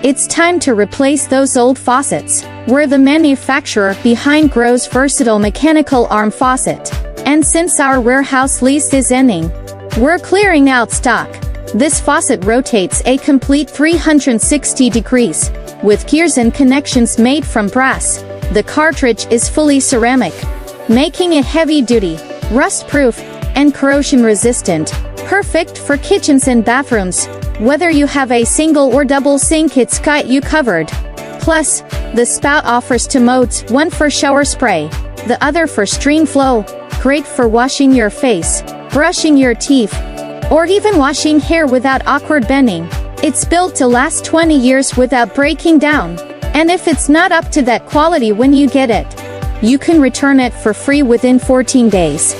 It's time to replace those old faucets. We're the manufacturer behind Grow's versatile mechanical arm faucet. And since our warehouse lease is ending, we're clearing out stock. This faucet rotates a complete 360 degrees, with gears and connections made from brass. The cartridge is fully ceramic, making it heavy-duty, rust-proof, and corrosion-resistant, perfect for kitchens and bathrooms. Whether you have a single or double sink, it's got you covered. Plus, the spout offers two modes, one for shower spray, the other for stream flow, great for washing your face, brushing your teeth, or even washing hair without awkward bending. It's built to last 20 years without breaking down. And if it's not up to that quality when you get it, you can return it for free within 14 days.